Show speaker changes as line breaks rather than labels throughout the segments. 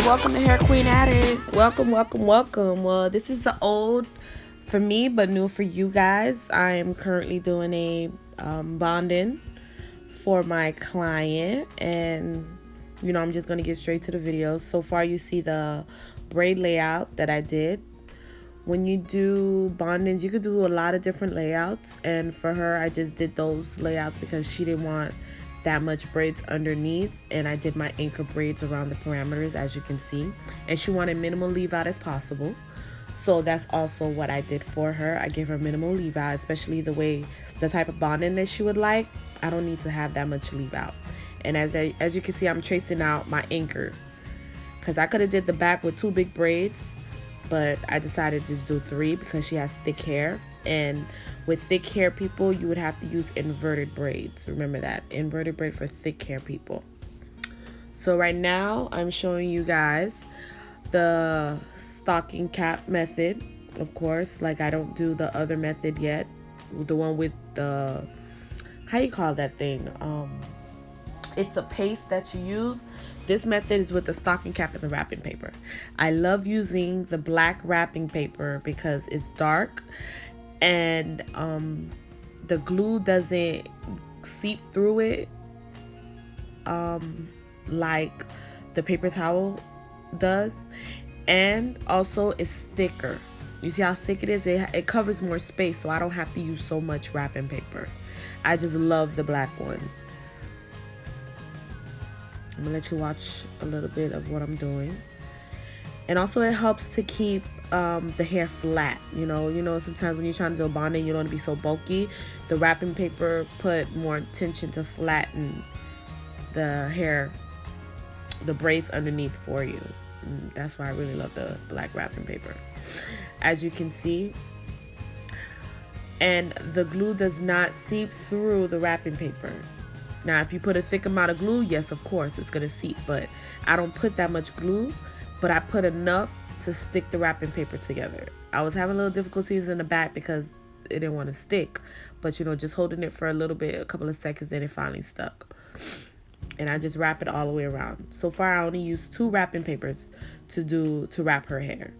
Welcome to Hair Queen Addict. Welcome. Well, this is old for me, but new for you guys. I am currently doing a bonding for my client, and I'm just gonna get straight to the video. So far, you see the braid layout that I did. When you do bondings, you could do a lot of different layouts, and for her, I just did those layouts because she didn't want that much braids underneath, and I did my anchor braids around the parameters, as you can see, and she wanted minimal leave out as possible, so that's also what I did for her. I gave her minimal leave out, especially the type of bonding that she would like. I don't need to have that much leave out. And as you can see, I'm tracing out my anchor because I could have did the back with 2 big braids, but I decided to do 3 because she has thick hair. And with thick hair people, you would have to use inverted braids. Remember that, inverted braid for thick hair people. So right now I'm showing you guys the stocking cap method. Of course, like, I don't do the other method yet, the one with the, how you call that thing, it's a paste that you use. This method is with the stocking cap and the wrapping paper. I love using the black wrapping paper because it's dark and the glue doesn't seep through it like the paper towel does, and also it's thicker. You see how thick it is? It covers more space, so I don't have to use so much wrapping paper. I just love the black one. I'm gonna let you watch a little bit of what I'm doing. And also it helps to keep the hair flat. You know, sometimes when you're trying to do a bonding, you don't want to be so bulky. The wrapping paper put more attention to flatten the hair, the braids underneath for you. And that's why I really love the black wrapping paper, as you can see. And the glue does not seep through the wrapping paper. Now, if you put a thick amount of glue, yes, of course, it's going to seep. But I don't put that much glue, but I put enough to stick the wrapping paper together. I was having a little difficulties in the back because it didn't want to stick. But, just holding it for a little bit, a couple of seconds, then it finally stuck. And I just wrap it all the way around. So far, I only used 2 wrapping papers to wrap her hair.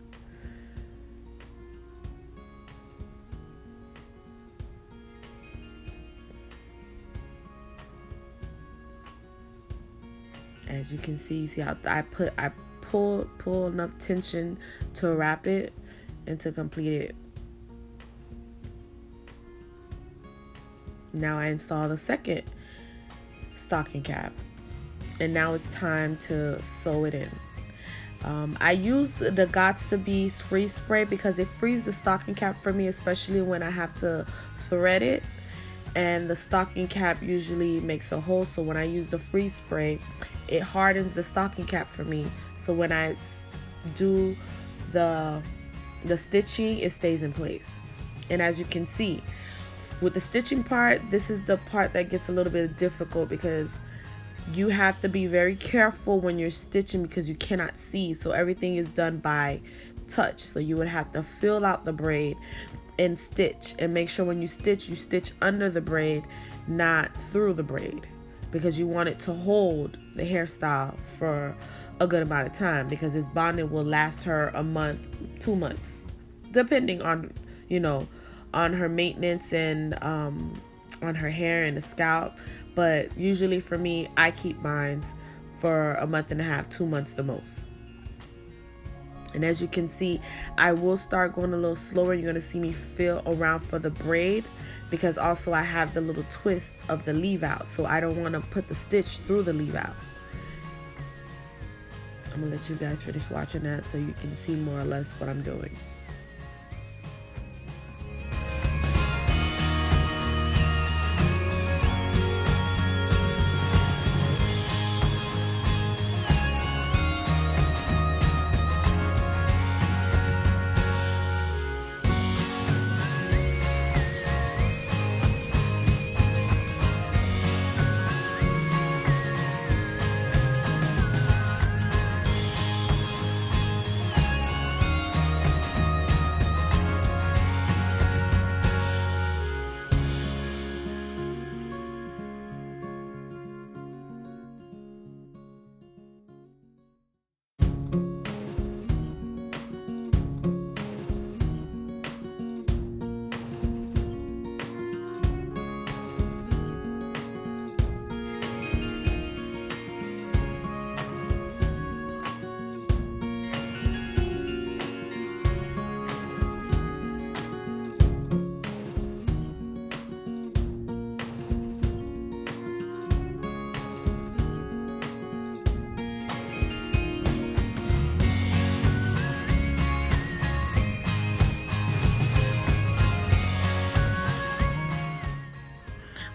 As you can see, how I pull enough tension to wrap it and to complete it. Now I install the second stocking cap, and now it's time to sew it in. I use the Gots to Be freeze spray because it frees the stocking cap for me, especially when I have to thread it. And the stocking cap usually makes a hole, so when I use the freeze spray, it hardens the stocking cap for me, so when I do the stitching, it stays in place. And as you can see, with the stitching part, this is the part that gets a little bit difficult because you have to be very careful when you're stitching because you cannot see, so everything is done by touch. So you would have to fill out the braid and stitch, and make sure when you stitch under the braid, not through the braid, because you want it to hold the hairstyle for a good amount of time, because this bonding will last her a month, 2 months, depending on on her maintenance and on her hair and the scalp. But usually for me, I keep mine for a month and a half, 2 months the most. And as you can see, I will start going a little slower. You're going to see me feel around for the braid because also I have the little twist of the leave out. So I don't want to put the stitch through the leave out. I'm going to let you guys finish watching that so you can see more or less what I'm doing.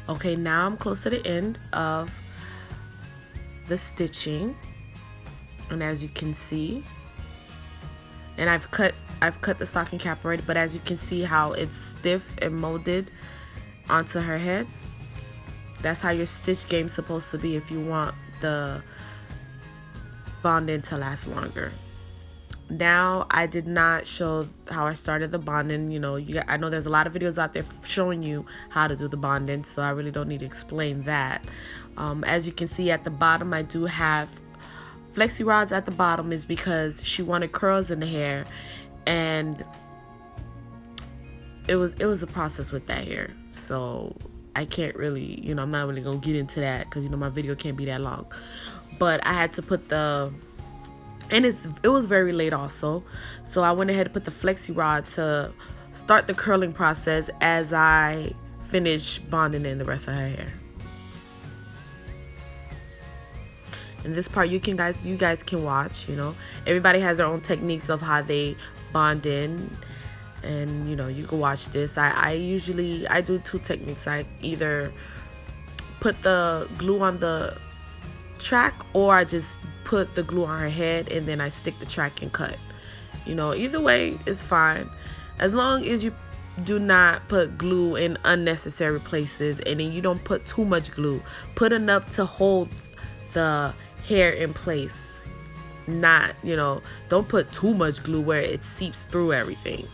Okay, now I'm close to the end of the stitching, and as you can see, and I've cut the stocking cap already, but as you can see how it's stiff and molded onto her head. That's how your stitch game's supposed to be if you want the bonding to last longer. Now, I did not show how I started the bonding. You know, I know there's a lot of videos out there showing you how to do the bonding, so I really don't need to explain that. As you can see at the bottom, I do have flexi rods at the bottom, is because she wanted curls in the hair, and it was a process with that hair. So I can't really, you know, I'm not really gonna get into that because, you know, my video can't be that long. But I had to put and it was very late also, so I went ahead and put the flexi rod to start the curling process as I finish bonding in the rest of her hair. And this part you guys can watch. You know, everybody has their own techniques of how they bond in, and you know, you can watch this. I usually do two techniques. I either put the glue on the track, or I just put the glue on her head and then I stick the track and cut. You know, either way is fine, as long as you do not put glue in unnecessary places, and then you don't put too much glue. Put enough to hold the hair in place. Not, you know, don't put too much glue where it seeps through everything.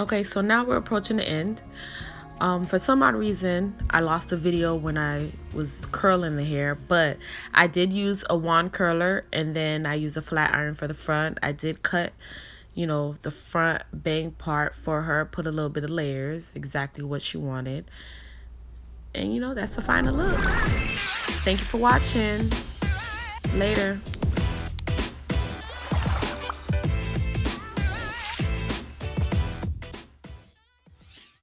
Okay, so now we're approaching the end. For some odd reason, I lost a video when I was curling the hair, but I did use a wand curler and then I used a flat iron for the front. I did cut, you know, the front bang part for her, put a little bit of layers, exactly what she wanted. And you know, that's the final look. Thank you for watching. Later.